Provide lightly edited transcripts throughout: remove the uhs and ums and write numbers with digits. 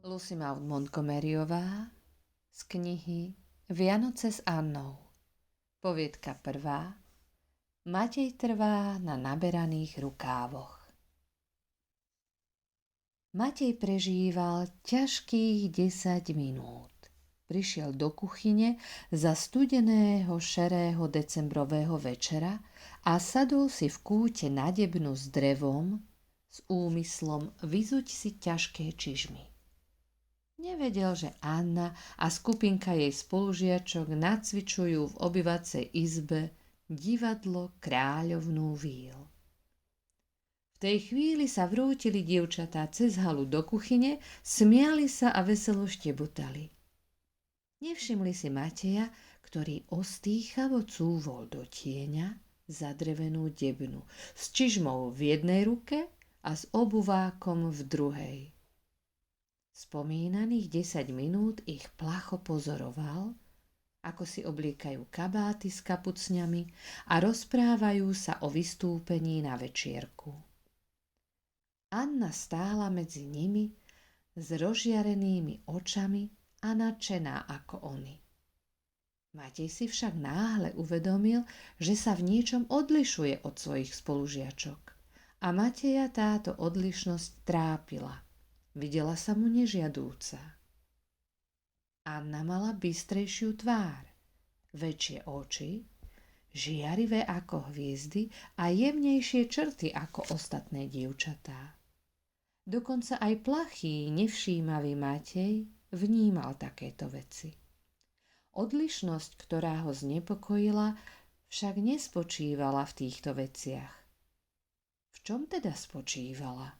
Lucy Maud Montgomeryová z knihy Vianoce s Annou. Poviedka prvá. Matej trvá na naberaných rukávoch. Matej prežíval ťažkých 10 minút. Prišiel do kuchyne za studeného šerého decembrového večera a sadol si v kúte na debnu s drevom s úmyslom vyzuť si ťažké čižmy. Nevedel, že Anna a skupinka jej spolužiačok nacvičujú v obyvacej izbe divadlo Kráľovnú víl. V tej chvíli sa vrútili dievčatá cez halu do kuchyne, smiali sa a veselo štebotali. Nevšimli si Mateja, ktorý ostýchavo cúvol do tieňa za drevenú debnu s čižmou v jednej ruke a s obuvákom v druhej. Spomínaných 10 minút ich placho pozoroval, ako si obliekajú kabáty s kapucňami a rozprávajú sa o vystúpení na večierku. Anna stála medzi nimi s rozžiarenými očami a nadšená ako oni. Matej si však náhle uvedomil, že sa v niečom odlišuje od svojich spolužiačok a Mateja táto odlišnosť trápila. Videla sa mu nežiadúca. Anna mala bystrejšiu tvár, väčšie oči, žiarivé ako hviezdy a jemnejšie črty ako ostatné dievčatá. Dokonca aj plachý, nevšímavý Matej vnímal takéto veci. Odlišnosť, ktorá ho znepokojila, však nespočívala v týchto veciach. V čom teda spočívala?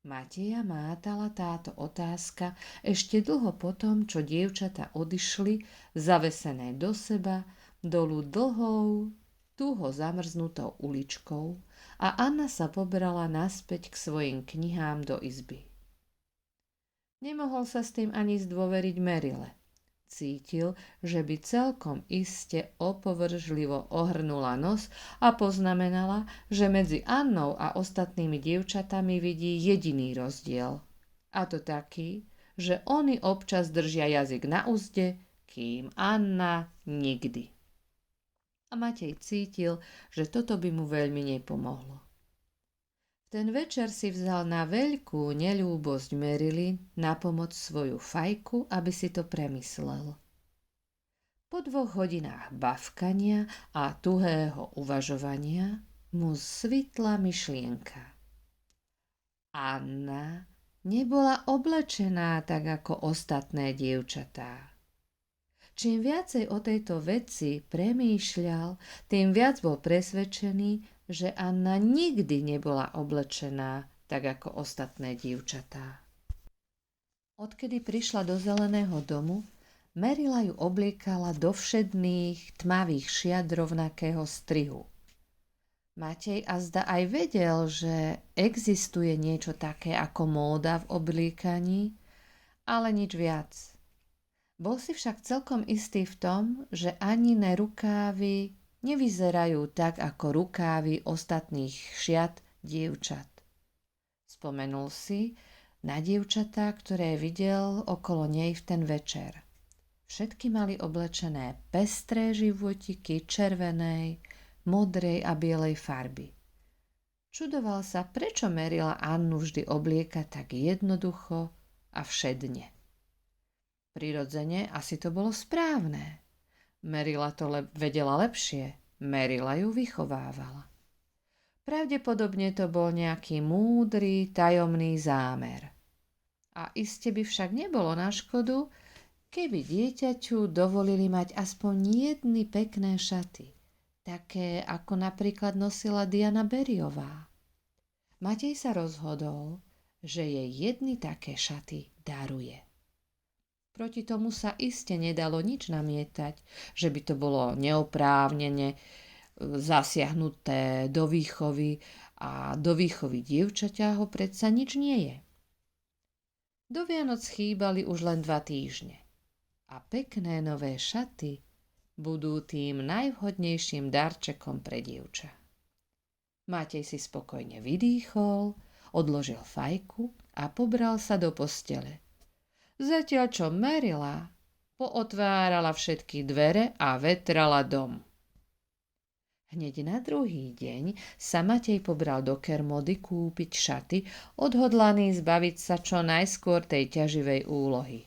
Mateja mátala táto otázka ešte dlho potom, čo dievčatá odišli, zavesené do seba, dolu dlhou, tuho zamrznutou uličkou a Anna sa poberala naspäť k svojim knihám do izby. Nemohol sa s tým ani zdôveriť Merile. Cítil, že by celkom iste opovržlivo ohrnula nos a poznamenala, že medzi Annou a ostatnými dievčatami vidí jediný rozdiel. A to taký, že oni občas držia jazyk na uzde, kým Anna nikdy. A Matej cítil, že toto by mu veľmi nepomohlo. Ten večer si vzal na veľkú neľúbosť Merily na pomoc svoju fajku, aby si to premyslel. Po 2 hodinách bafkania a tuhého uvažovania mu svitla myšlienka. Anna nebola oblečená tak ako ostatné dievčatá. Čím viacej o tejto veci premýšľal, tým viac bol presvedčený, že Anna nikdy nebola oblečená tak ako ostatné dievčatá. Odkedy prišla do zeleného domu, Merila ju obliekala do všedných tmavých šiat rovnakého strihu. Matej azda aj vedel, že existuje niečo také ako móda v obliekaní, ale nič viac. Bol si však celkom istý v tom, že Anine rukávy nevyzerajú tak ako rukávy ostatných šiat dievčat. Spomenul si na dievčatá, ktoré videl okolo nej v ten večer. Všetky mali oblečené pestré životiky červenej, modrej a bielej farby. Čudoval sa, prečo Merila Annu vždy oblieka tak jednoducho a všedne. Prirodzene asi to bolo správne. Merila to vedela lepšie. Merila ju vychovávala. Pravdepodobne to bol nejaký múdry, tajomný zámer. A iste by však nebolo na škodu, keby dieťaťu dovolili mať aspoň jedny pekné šaty, také ako napríklad nosila Diana Barryová. Matej sa rozhodol, že jej jedny také šaty daruje. Proti tomu sa iste nedalo nič namietať, že by to bolo neoprávnene zasiahnuté do výchovy a do výchovy dievčaťa ho predsa nič nie je. Do Vianoc chýbali už len 2 týždne a pekné nové šaty budú tým najvhodnejším darčekom pre dievča. Matej si spokojne vydýchol, odložil fajku a pobral sa do postele. Zatiaľ čo merila, pootvárala všetky dvere a vetrala dom. Hneď na druhý deň sa Matej pobral do Kermody kúpiť šaty, odhodlaný zbaviť sa čo najskôr tej ťaživej úlohy.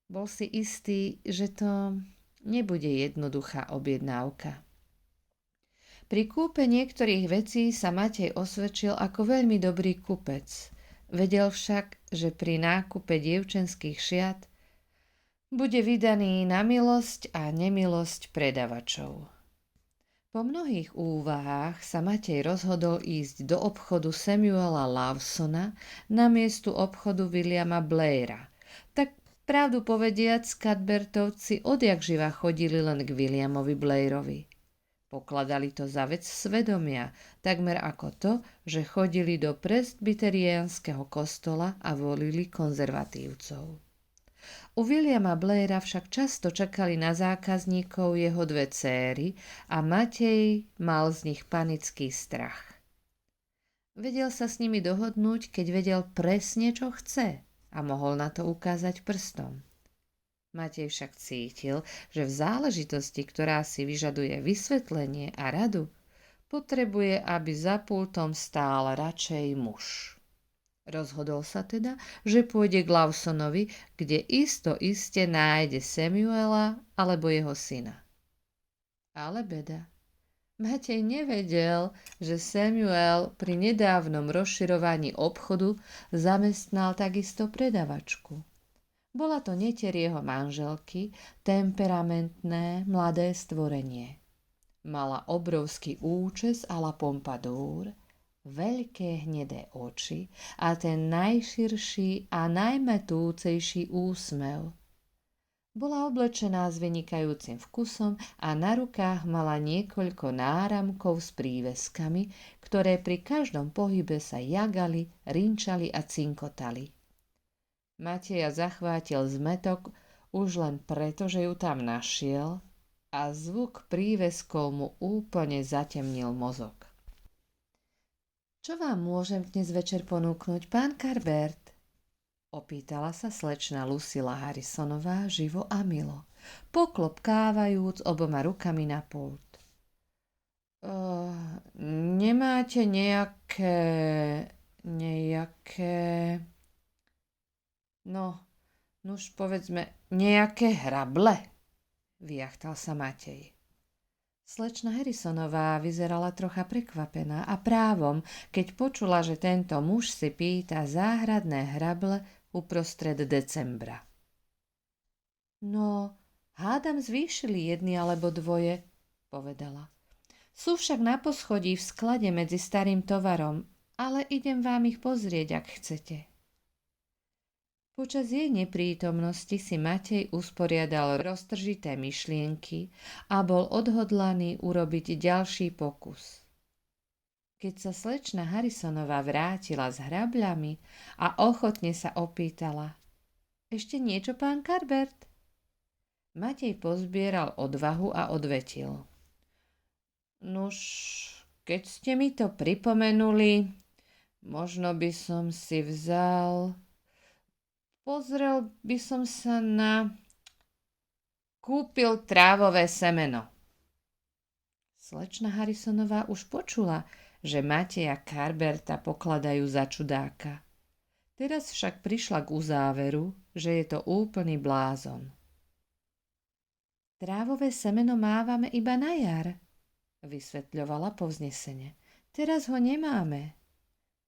Bol si istý, že to nebude jednoduchá objednávka. Pri kúpe niektorých vecí sa Matej osvedčil ako veľmi dobrý kupec. Vedel však, že pri nákupe dievčenských šiat bude vydaný na milosť a nemilosť predavačov. Po mnohých úvahách sa Matej rozhodol ísť do obchodu Samuela Lawsona namiesto obchodu Williama Blaira. Tak pravdu povediac, Cuthbertovci odjakživa chodili len k Williamovi Blairovi. Pokladali to za vec svedomia, takmer ako to, že chodili do presbyteriánskeho kostola a volili konzervatívcov. U Williama Blaira však často čakali na zákazníkov jeho dve céry a Matej mal z nich panický strach. Vedel sa s nimi dohodnúť, keď vedel presne, čo chce a mohol na to ukázať prstom. Matej však cítil, že v záležitosti, ktorá si vyžaduje vysvetlenie a radu, potrebuje, aby za pultom stál radšej muž. Rozhodol sa teda, že pôjde k Lawsonovi, kde iste nájde Samuela alebo jeho syna. Ale beda. Matej nevedel, že Samuel pri nedávnom rozširovaní obchodu zamestnal takisto predavačku. Bola to netier jeho manželky, temperamentné, mladé stvorenie. Mala obrovský účes a la pompadour, veľké hnedé oči a ten najširší a najmetúcejší úsmev. Bola oblečená s vynikajúcim vkusom a na rukách mala niekoľko náramkov s príveskami, ktoré pri každom pohybe sa jagali, rinčali a cinkotali. Mateja zachvátil zmätok už len preto, že ju tam našiel a zvuk príveskov mu úplne zatemnil mozog. Čo vám môžem dnes večer ponúknuť, pán Carbert? Opýtala sa slečna Lucilla Harrisonová živo a milo, poklopkávajúc oboma rukami na pult. Nemáte nejaké... Nuž povedzme, nejaké hrable? Vyjachtal sa Matej. Slečna Harrisonová vyzerala trocha prekvapená a právom, keď počula, že tento muž si pýta záhradné hrable uprostred decembra. No, hádam zvýšili jedny alebo dvoje, povedala. Sú však na poschodí v sklade medzi starým tovarom, ale idem vám ich pozrieť, ak chcete. Počas jej neprítomnosti si Matej usporiadal roztržité myšlienky a bol odhodlaný urobiť ďalší pokus. Keď sa slečna Harrisonová vrátila s hrabľami a ochotne sa opýtala: Ešte niečo, pán Carbert? Matej pozbieral odvahu a odvetil: Nuž, keď ste mi to pripomenuli, možno by som si pozrel by som sa kúpil trávové semeno. Slečna Harrisonová už počula, že Mateja Carberta pokladajú za čudáka. Teraz však prišla k uzáveru, že je to úplný blázon. Trávové semeno mávame iba na jar, vysvetľovala povznesene. Teraz ho nemáme.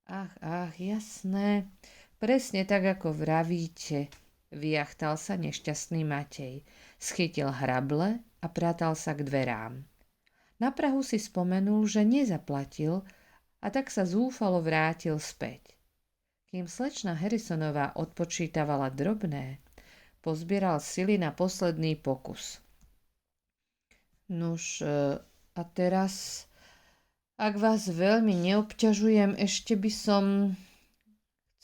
Ach, jasné. Presne tak, ako vravíte, vyjachtal sa nešťastný Matej. Schytil hrable a pratal sa k dverám. Na prahu si spomenul, že nezaplatil a tak sa zúfalo vrátil späť. Kým slečna Harrisonová odpočítavala drobné, pozbieral sily na posledný pokus. Nuž, a teraz, ak vás veľmi neobťažujem, ešte by som...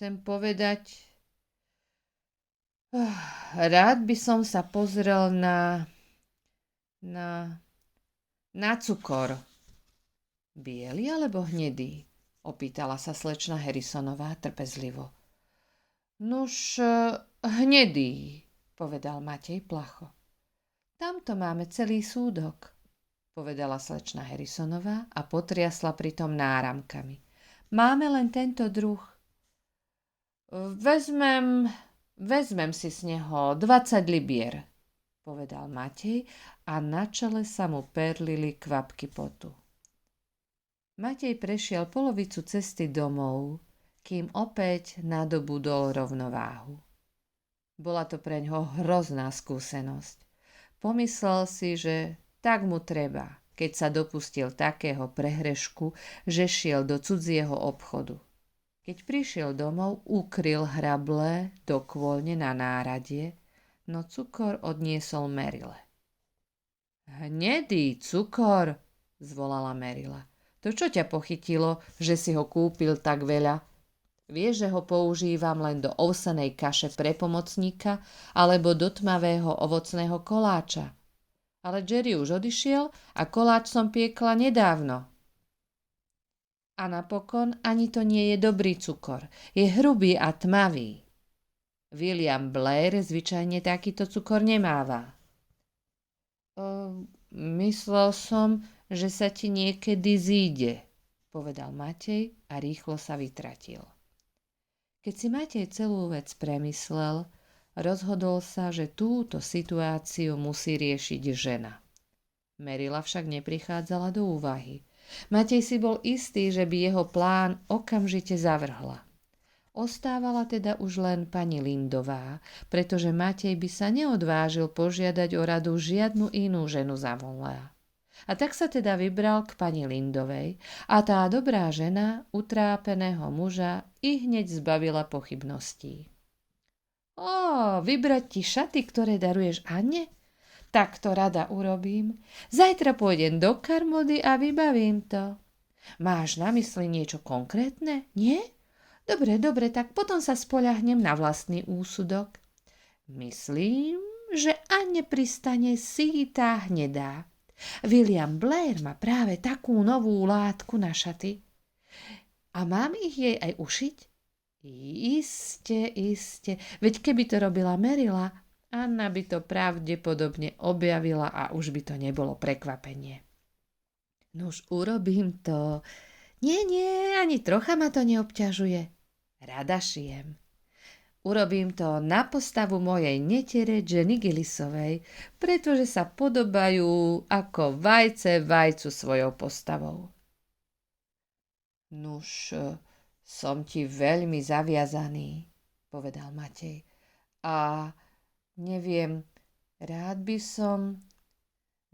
Chcem povedať, rád by som sa pozrel na cukor. Biely alebo hnedý? Opýtala sa slečna Harrisonová trpezlivo. Nuž, hnedý, povedal Matej placho. Tamto máme celý súdok, povedala slečna Harrisonová a potriasla pritom náramkami. Máme len tento druh. Vezmem si z neho 20 libier, povedal Matej a na čele sa mu perlili kvapky potu. Matej prešiel polovicu cesty domov, kým opäť nadobudol rovnováhu. Bola to preňho hrozná skúsenosť. Pomyslel si, že tak mu treba, keď sa dopustil takého prehrešku, že šiel do cudzieho obchodu. Keď prišiel domov, ukryl hrable do kôlne na náradie, no cukor odniesol Merile. Hnedý cukor, zvolala Merila. To čo ťa pochytilo, že si ho kúpil tak veľa? Vieš, že ho používam len do ovsenej kaše pre pomocníka alebo do tmavého ovocného koláča. Ale Jerry už odišiel a koláč som piekla nedávno. A napokon ani to nie je dobrý cukor. Je hrubý a tmavý. William Blair zvyčajne takýto cukor nemáva. Myslel som, že sa ti niekedy zíde, povedal Matej a rýchlo sa vytratil. Keď si Matej celú vec premyslel, rozhodol sa, že túto situáciu musí riešiť žena. Merila však neprichádzala do úvahy. Matej si bol istý, že by jeho plán okamžite zavrhla. Ostávala teda už len pani Lindová, pretože Matej by sa neodvážil požiadať o radu žiadnu inú ženu zavolá. A tak sa teda vybral k pani Lindovej a tá dobrá žena utrápeného muža i hneď zbavila pochybností. Vybrať ti šaty, ktoré daruješ Anne? Tak to rada urobím. Zajtra pôjdem do Karmody a vybavím to. Máš na mysli niečo konkrétne, nie? Dobre, tak potom sa spoľahnem na vlastný úsudok. Myslím, že Anne pristane sýtá hnedá. William Blair má práve takú novú látku na šaty. A mám ich jej aj ušiť? Iste. Veď keby to robila Merila, Anna by to pravdepodobne objavila a už by to nebolo prekvapenie. Nuž urobím to. Nie, ani trocha ma to neobťažuje. Rada šijem. Urobím to na postavu mojej netere Jenny Gillisovej, pretože sa podobajú ako vajce vajcu svojou postavou. Nuž, som ti veľmi zaviazaný, povedal Matej. A neviem, rád by som...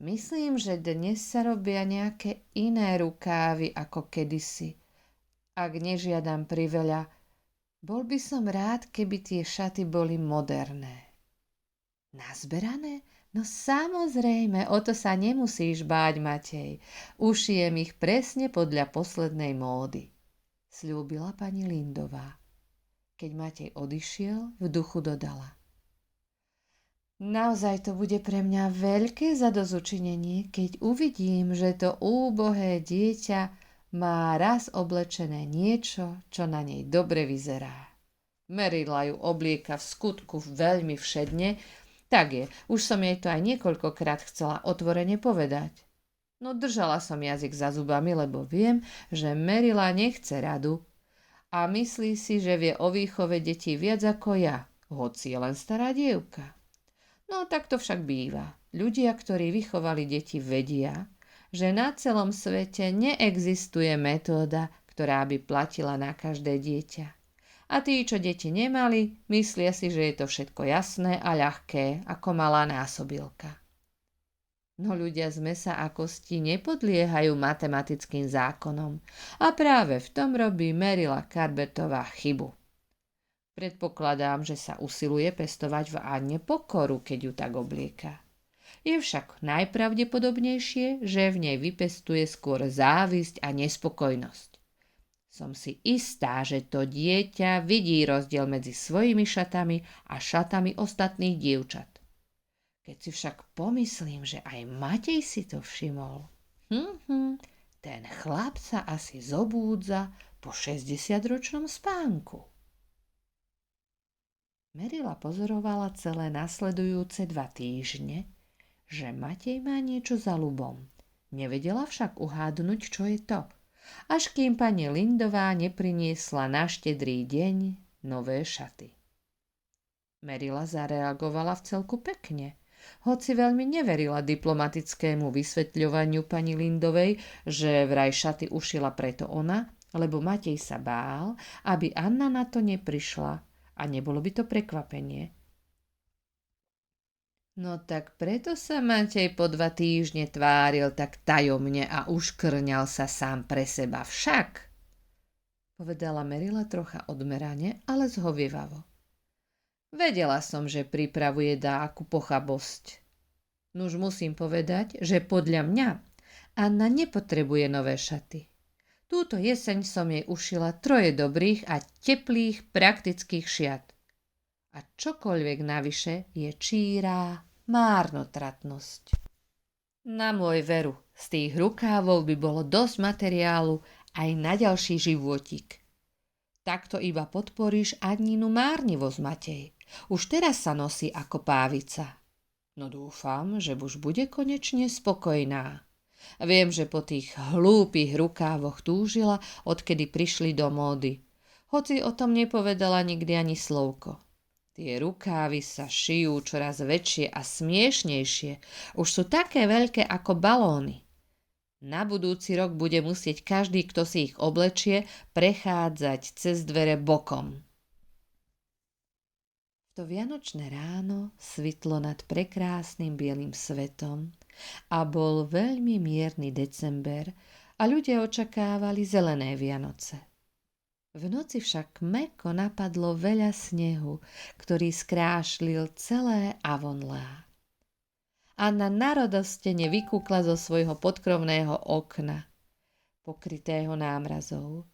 Myslím, že dnes sa robia nejaké iné rukávy ako kedysi. Ak nežiadam priveľa, bol by som rád, keby tie šaty boli moderné. Nazberané? No samozrejme, o to sa nemusíš báť, Matej. Ušijem ich presne podľa poslednej módy, sľúbila pani Lindová. Keď Matej odišiel, v duchu dodala. Naozaj to bude pre mňa veľké zadozučinenie, keď uvidím, že to úbohé dieťa má raz oblečené niečo, čo na nej dobre vyzerá. Merila ju oblieka v skutku veľmi všedne, tak je, už som jej to aj niekoľkokrát chcela otvorene povedať. No držala som jazyk za zubami, lebo viem, že Merila nechce radu a myslí si, že vie o výchove detí viac ako ja, hoci je len stará dievka. No tak to však býva. Ľudia, ktorí vychovali deti, vedia, že na celom svete neexistuje metóda, ktorá by platila na každé dieťa. A tí, čo deti nemali, myslia si, že je to všetko jasné a ľahké, ako malá násobilka. No ľudia z mesa a kosti nepodliehajú matematickým zákonom a práve v tom robí Merila Carbertová chybu. Predpokladám, že sa usiluje pestovať v Anne pokoru, keď ju tak oblieka. Je však najpravdepodobnejšie, že v nej vypestuje skôr závisť a nespokojnosť. Som si istá, že to dieťa vidí rozdiel medzi svojimi šatami a šatami ostatných dievčat. Keď si však pomyslím, že aj Matej si to všimol, ten chlap sa asi zobúdza po 60-ročnom spánku. Merila pozorovala celé nasledujúce 2 týždne, že Matej má niečo za ľubom. Nevedela však uhádnuť, čo je to, až kým pani Lindová nepriniesla na štedrý deň nové šaty. Merila zareagovala vcelku pekne, hoci veľmi neverila diplomatickému vysvetľovaniu pani Lindovej, že vraj šaty ušila preto ona, lebo Matej sa bál, aby Anna na to neprišla a nebolo by to prekvapenie. No tak preto sa Matej po 2 týždne tváril tak tajomne a uškrňal sa sám pre seba však, povedala Merila trocha odmerane, ale zhovievavo. Vedela som, že pripravuje dáku pochabosť. Nuž musím povedať, že podľa mňa Anna nepotrebuje nové šaty. Túto jeseň som jej ušila 3 dobrých a teplých praktických šiat. A čokoľvek navyše je čírá márnotratnosť. Na môj veru, z tých rukávov by bolo dosť materiálu aj na ďalší životík. Takto iba podporíš Anninu márnivosť, Matej. Už teraz sa nosí ako pávica. No dúfam, že už bude konečne spokojná. Viem, že po tých hlúpych rukávoch túžila, odkedy prišli do módy. Hoci o tom nepovedala nikdy ani slovko. Tie rukávy sa šijú čoraz väčšie a smiešnejšie. Už sú také veľké ako balóny. Na budúci rok bude musieť každý, kto si ich oblečie, prechádzať cez dvere bokom. To vianočné ráno svitlo nad prekrásnym bielým svetom a bol veľmi mierny december a ľudia očakávali zelené Vianoce. V noci však mäkko napadlo veľa snehu, ktorý skrášlil celé Avonlá. Anna naradostene vykúkla zo svojho podkrovného okna, pokrytého námrazou.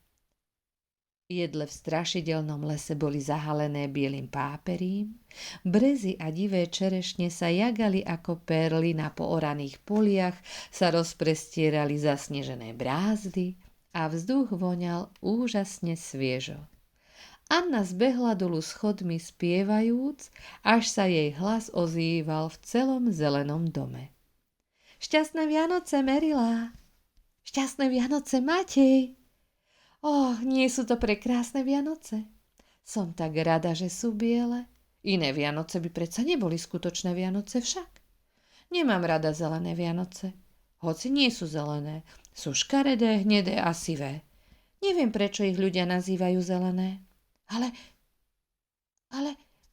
Jedle v strašidelnom lese boli zahalené bielym páperím, brezy a divé čerešne sa jagali ako perly, na pooraných poliach sa rozprestierali zasnežené brázdy a vzduch voňal úžasne sviežo. Anna zbehla dolu schodmi spievajúc, až sa jej hlas ozýval v celom zelenom dome. Šťastné Vianoce, Merila! Šťastné Vianoce, Matej! Nie sú to prekrásne Vianoce? Som tak rada, že sú biele. Iné Vianoce by predsa neboli skutočné Vianoce však. Nemám rada zelené Vianoce. Hoci nie sú zelené, sú škaredé, hnedé a sivé. Neviem, prečo ich ľudia nazývajú zelené. Ale,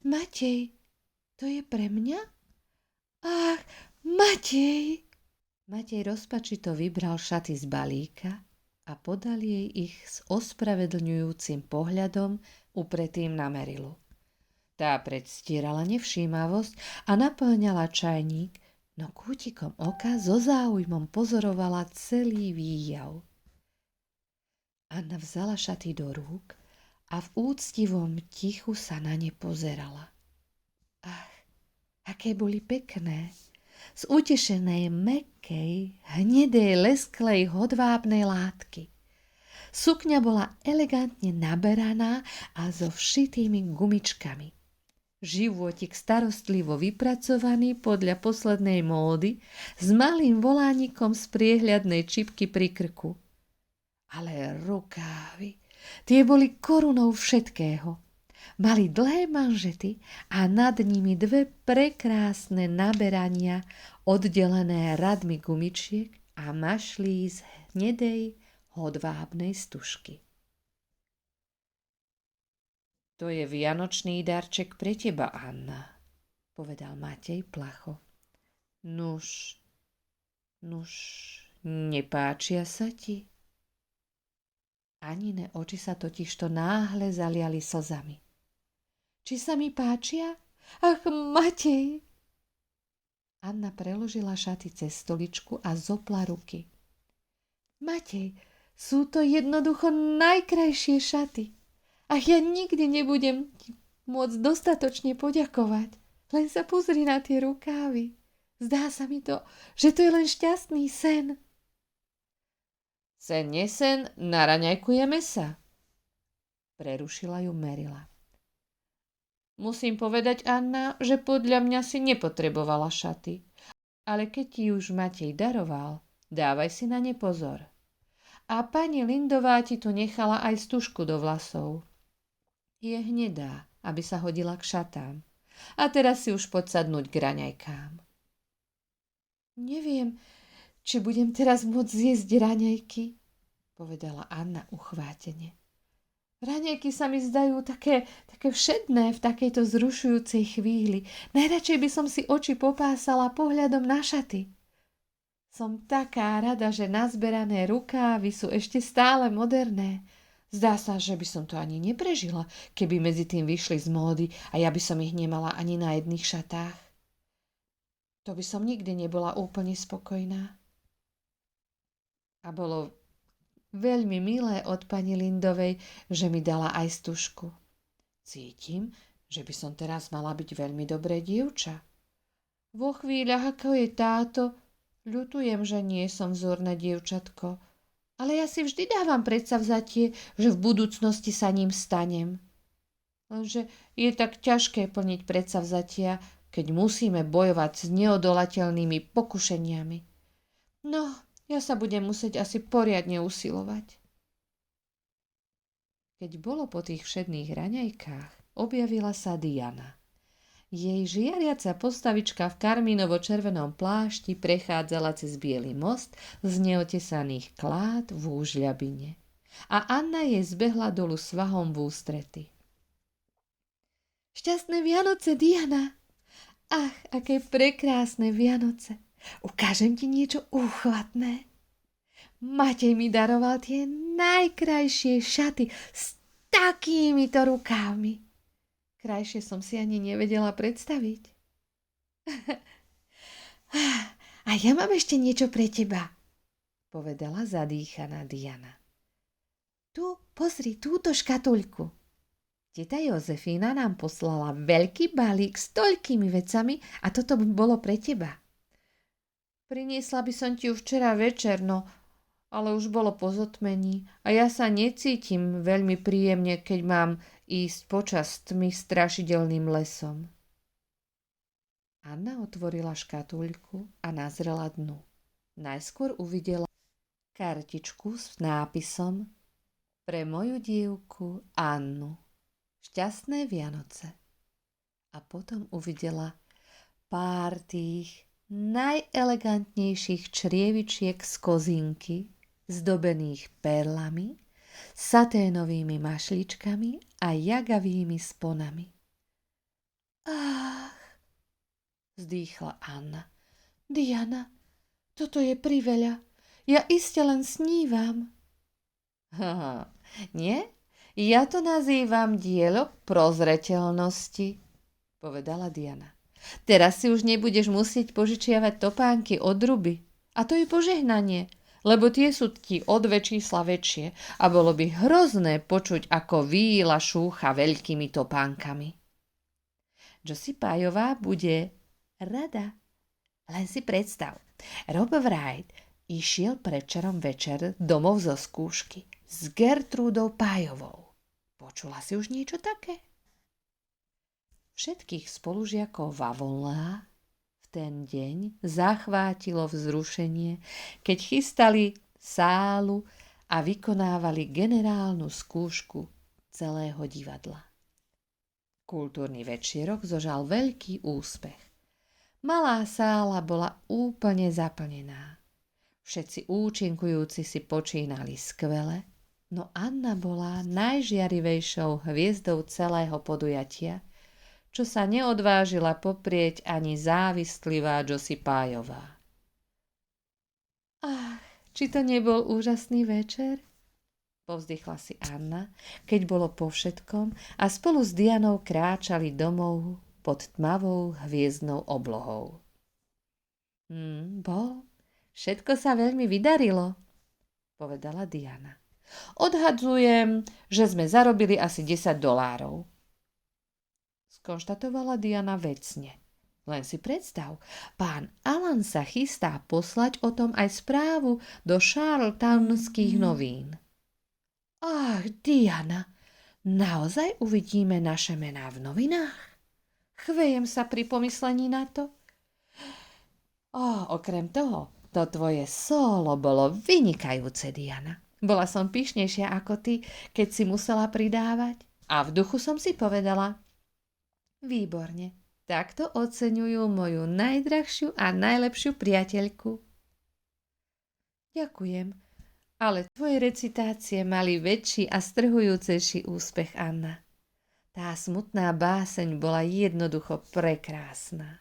Matej, to je pre mňa? Ach, Matej! Matej rozpačito vybral šaty z balíka a podal jej ich s ospravedlňujúcim pohľadom upretým na Merilu. Tá predstierala nevšímavosť a naplňala čajník, no kútikom oka so záujmom pozorovala celý výjav. Anna vzala šaty do rúk a v úctivom tichu sa na ne pozerala. Ach, aké boli pekné! Z utešenej, mäkkej, hnedej, lesklej hodvábnej látky. Sukňa bola elegantne naberaná a so všitými gumičkami. Životík starostlivo vypracovaný podľa poslednej módy s malým volánikom z priehľadnej čipky pri krku. Ale rukávy, tie boli korunou všetkého. Mali dlhé manžety a nad nimi 2 prekrásne naberania oddelené radmi gumičiek a mašlí z hnedej hodvábnej stužky. To je vianočný darček pre teba, Anna, povedal Matej placho. Nuž, nepáčia sa ti? Anine oči sa totižto náhle zaliali slzami. Či sa mi páčia? Ach, Matej! Anna preložila šaty cez stoličku a zopla ruky. Matej, sú to jednoducho najkrajšie šaty. Ach, ja nikdy nebudem ti môcť dostatočne poďakovať. Len sa pozri na tie rukávy. Zdá sa mi to, že to je len šťastný sen. Sen, nesen, naraňajkujeme sa, prerušila ju Merila. Musím povedať, Anna, že podľa mňa si nepotrebovala šaty. Ale keď ti už Matej daroval, dávaj si na ne pozor. A pani Lindová ti tu nechala aj stužku do vlasov. Je hnedá, aby sa hodila k šatám. A teraz si už poď sadnúť k raňajkám. Neviem, či budem teraz môcť zjesť raňajky, povedala Anna uchvátene. Raňajky sa mi zdajú také všedné v takejto zrušujúcej chvíli. Najradšej by som si oči popásala pohľadom na šaty. Som taká rada, že nazberané rukávy sú ešte stále moderné. Zdá sa, že by som to ani neprežila, keby medzi tým vyšli z módy a ja by som ich nemala ani na jedných šatách. To by som nikdy nebola úplne spokojná. A bolo veľmi milé od pani Lindovej, že mi dala aj stužku. Cítim, že by som teraz mala byť veľmi dobré dievča. Vo chvíľach, ako je táto, ľutujem, že nie som vzorné dievčatko, ale ja si vždy dávam predsavzatie, že v budúcnosti sa ním stanem. Lenže je tak ťažké plniť predsavzatia, keď musíme bojovať s neodolateľnými pokušeniami. No, ja sa budem musieť asi poriadne usilovať. Keď bolo po tých všedných raňajkách, objavila sa Diana. Jej žiariaca postavička v karmínovo-červenom plášti prechádzala cez biely most z neotesaných klád v úžľabine. A Anna jej zbehla dolu svahom v ústrety. Šťastné Vianoce, Diana! Ach, aké prekrásne Vianoce! Ukážem ti niečo úchvatné. Matej mi daroval tie najkrajšie šaty s takýmito rukávmi. Krajšie som si ani nevedela predstaviť. A ja mám ešte niečo pre teba, povedala zadýchaná Diana. Tu, pozri, túto škatuľku. Teta Jozefína nám poslala veľký balík s toľkými vecami a toto by bolo pre teba. Priniesla by som ti ju včera večer, no ale už bolo po zotmení a ja sa necítim veľmi príjemne, keď mám ísť počas tmy strašidelným lesom. Anna otvorila škatuľku a nazrela dnu. Najskôr uvidela kartičku s nápisom Pre moju dievku Annu. Šťastné Vianoce. A potom uvidela pár tých najelegantnejších črievičiek z kozinky, zdobených perlami, saténovými mašličkami a jagavými sponami. Ach, vzdýchla Anna. Diana, toto je priveľa. Ja iste len snívam. Haha, nie? Ja to nazývam dielo prozreteľnosti, povedala Diana. Teraz si už nebudeš musieť požičiavať topánky od Ruby. A to je požehnanie, lebo tie sú ti o 2 čísla väčšie a bolo by hrozné počuť, ako Víla šúcha veľkými topánkami. Josie Pájová bude rada. Len si predstav, Rob Wright išiel predčerom večer domov zo skúšky s Gertrúdou Pájovou. Počula si už niečo také? Všetkých spolužiakov Vavonlá v ten deň zachvátilo vzrušenie, keď chystali sálu a vykonávali generálnu skúšku celého divadla. Kultúrny večierok zožal veľký úspech. Malá sála bola úplne zaplnená. Všetci účinkujúci si počínali skvele, no Anna bola najžiarivejšou hviezdou celého podujatia, čo sa neodvážila poprieť ani závislivá Josie Pájová. Ach, či to nebol úžasný večer? Povzdychla si Anna, keď bolo po všetkom a spolu s Dianou kráčali domov pod tmavou hviezdnou oblohou. Bol. Všetko sa veľmi vydarilo, povedala Diana. Odhadzujem, že sme zarobili asi $10. Skonštatovala Diana vecne. Len si predstav, pán Alan sa chystá poslať o tom aj správu do Charlottetownských novín. Ach, Diana, naozaj uvidíme naše mená v novinách? Chvejem sa pri pomyslení na to. Okrem toho, to tvoje solo bolo vynikajúce, Diana. Bola som pyšnejšia ako ty, keď si musela pridávať. A v duchu som si povedala: výborne, takto oceňujú moju najdrahšiu a najlepšiu priateľku. Ďakujem, ale tvoje recitácie mali väčší a strhujúcejší úspech, Anna. Tá smutná báseň bola jednoducho prekrásna.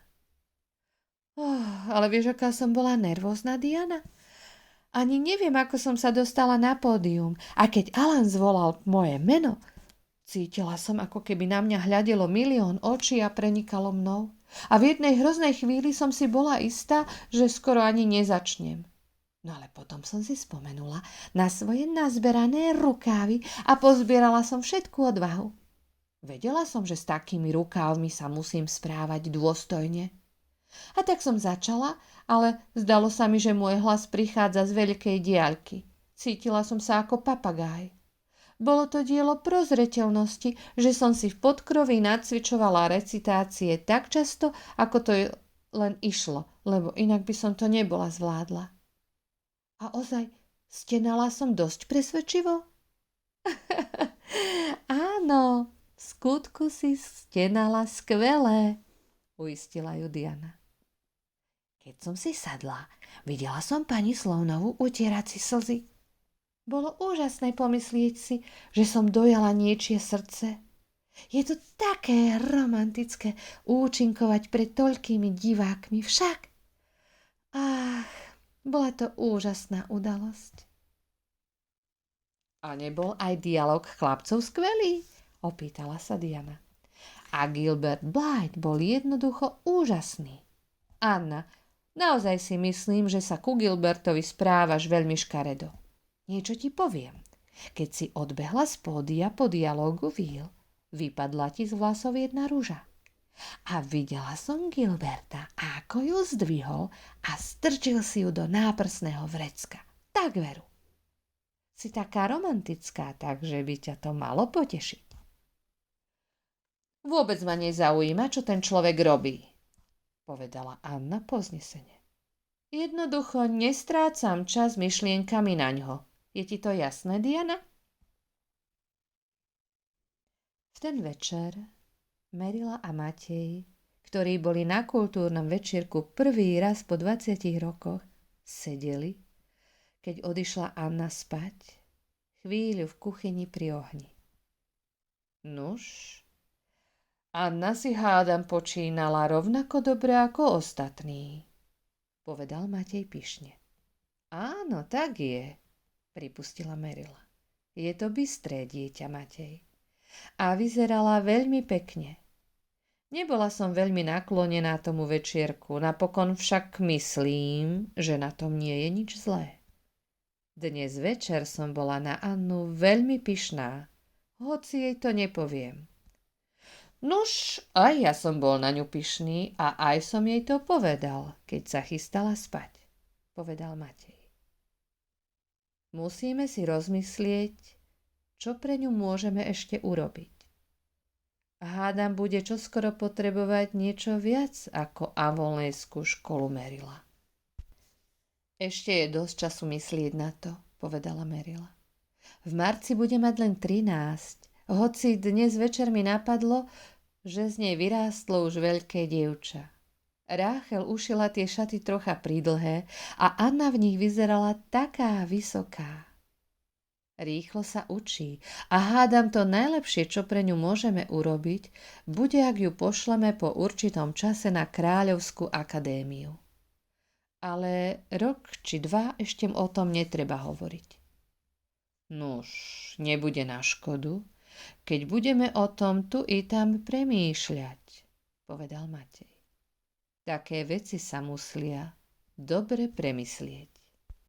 Ale vieš, aká som bola nervózna, Diana? Ani neviem, ako som sa dostala na pódium. A keď Alan zvolal moje meno, cítila som, ako keby na mňa hľadelo milión očí a prenikalo mnou. A v jednej hroznej chvíli som si bola istá, že skoro ani nezačnem. No ale potom som si spomenula na svoje nazberané rukávy a pozbierala som všetku odvahu. Vedela som, že s takými rukávmi sa musím správať dôstojne. A tak som začala, ale zdalo sa mi, že môj hlas prichádza z veľkej diaľky. Cítila som sa ako papagáj. Bolo to dielo prozreteľnosti, že som si v podkroví nacvičovala recitácie tak často, ako to len išlo, lebo inak by som to nebola zvládla. A ozaj, stenala som dosť presvedčivo? Áno, v skutku si stenala skvelé, uistila ju Diana. Keď som si sadla, videla som pani Sloanovú utierať si slzy. Bolo úžasné pomyslieť si, že som dojala niečie srdce. Je to také romantické účinkovať pred toľkými divákmi však. Bola to úžasná udalosť. A nebol aj dialog chlapcov skvelý? Opýtala sa Diana. A Gilbert Blythe bol jednoducho úžasný. Anna, naozaj si myslím, že sa ku Gilbertovi správaš veľmi škaredo. Niečo ti poviem. Keď si odbehla z pódia po dialógu Will, vypadla ti z vlasov jedna ruža. A videla som Gilberta, ako ju zdvihol a strčil si ju do náprsného vrecka. Tak veru. Si taká romantická, takže by ťa to malo potešiť. Vôbec ma nezaujíma, čo ten človek robí, povedala Anna povznesene. Jednoducho nestrácam čas myšlienkami naňho. Je ti to jasné, Diana? V ten večer Merila a Matej, ktorí boli na kultúrnom večierku prvý raz po 20 rokoch, sedeli, keď odišla Anna spať, chvíľu v kuchyni pri ohni. Nuž, Anna si hádam počínala rovnako dobre ako ostatní, povedal Matej pyšne. Áno, tak je, pripustila Merila. Je to bystré dieťa, Matej. A vyzerala veľmi pekne. Nebola som veľmi naklonená tomu večierku, napokon však myslím, že na tom nie je nič zlé. Dnes večer som bola na Annu veľmi pyšná, hoci jej to nepoviem. Nuž, aj ja som bol na ňu pyšný a aj som jej to povedal, keď sa chystala spať, povedal Matej. Musíme si rozmyslieť, čo pre ňu môžeme ešte urobiť. Hádam, bude čoskoro potrebovať niečo viac ako Avonlejskú školu Merila. Ešte je dosť času myslieť na to, povedala Merila. V marci bude mať len 13, hoci dnes večer mi napadlo, že z nej vyrástlo už veľké dievča. Ráchel ušila tie šaty trocha pridlhé a Anna v nich vyzerala taká vysoká. Rýchlo sa učí a hádam to najlepšie, čo pre ňu môžeme urobiť, bude, ak ju pošleme po určitom čase na Kráľovskú akadémiu. Ale rok či 2 ešte o tom netreba hovoriť. Nuž, nebude na škodu, keď budeme o tom tu i tam premýšľať, povedal Matej. Také veci sa muslia dobre premyslieť.